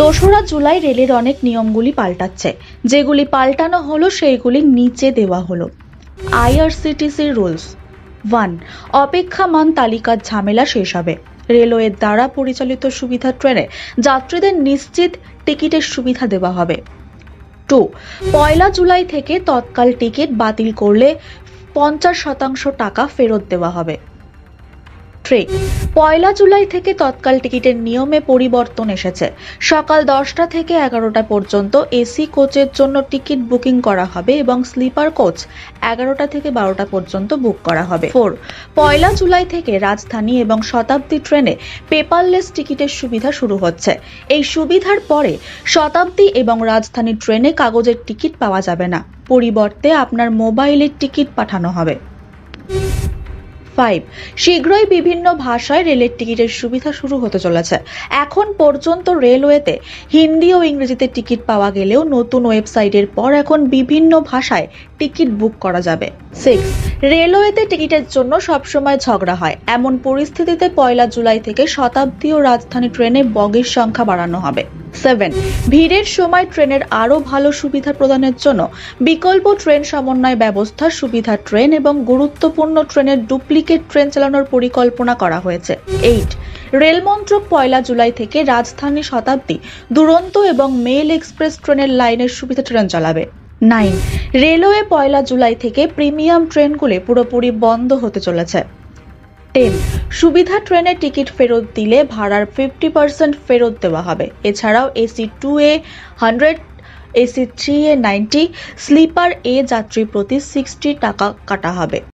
দোসরা জুলাই রেলের অনেক নিয়মগুলি পাল্টাচ্ছে। যেগুলি পাল্টানো হলো সেইগুলি নিচে দেওয়া হলো। আইআরসিটিসি রুলস 1, অপেক্ষামান তালিকার ঝামেলা শেষ হবে। রেলওয়ের দ্বারা পরিচালিত সুবিধা ট্রেনে যাত্রীদের নিশ্চিত টিকিটের সুবিধা দেওয়া হবে। 2, 1 জুলাই থেকে তৎকাল টিকিট বাতিল করলে 50% টাকা ফেরত দেওয়া হবে। 3, 1 জুলাই থেকে তৎকাল টিকিটের নিয়মে পরিবর্তন এসেছে। সকাল 10টা থেকে 11টা পর্যন্ত এসি কোচের জন্য টিকিট বুকিং করা হবে এবং স্লিপার কোচ 11টা থেকে 12টা পর্যন্ত বুক করা হবে। 4, 1 জুলাই থেকে রাজধানী এবং শতাব্দী ট্রেনে পেপারলেস টিকিটের সুবিধা শুরু হচ্ছে। এই সুবিধার পরে শতাব্দী এবং রাজধানী ট্রেনে কাগজের টিকিট পাওয়া যাবে না, পরিবর্তে আপনার মোবাইলের টিকিট পাঠানো হবে। 5, শীঘ্রই বিভিন্ন ভাষায় রেলের টিকিটের সুবিধা শুরু হতে চলেছে। এখন পর্যন্ত রেলওয়েতে হিন্দি ও ইংরেজিতে টিকিট পাওয়া গেলেও নতুন ওয়েবসাইটের পর এখন বিভিন্ন ভাষায় টিকিট বুক করা যাবে। 6, রেলওয়েতে টিকিটের জন্য সবসময় ঝগড়া হয়। এমন পরিস্থিতিতে 1 জুলাই থেকে শতাব্দী ও রাজধানী ট্রেনে বগির সংখ্যা বাড়ানো হবে। 7, ভিড়ের সময় ট্রেনের আরও ভালো সুবিধা প্রদানের জন্য বিকল্প ট্রেন সমন্বয় ব্যবস্থা, সুবিধা ট্রেন এবং গুরুত্বপূর্ণ ট্রেনের ডুপ্লিকেট ট্রেন চালানোর পরিকল্পনা করা হয়েছে। 8, রেল মন্ত্রক 1 জুলাই থেকে রাজধানী, শতাব্দী, দুরন্ত এবং মেল এক্সপ্রেস ট্রেনের লাইনের সুবিধা ট্রেন চালাবে। 9, রেলওয়ে 1 জুলাই থেকে প্রিমিয়াম ট্রেনগুলি পুরোপুরি বন্ধ হতে চলেছে। 10, সুবিধা ট্রেনের টিকিট ফেরত দিলে ভাড়ার 50% ফেরত দেওয়া হবে। এছাড়াও AC 2A 100, AC 3A 90, sleeper এ যাত্রী প্রতি 60 টাকা কাটা হবে।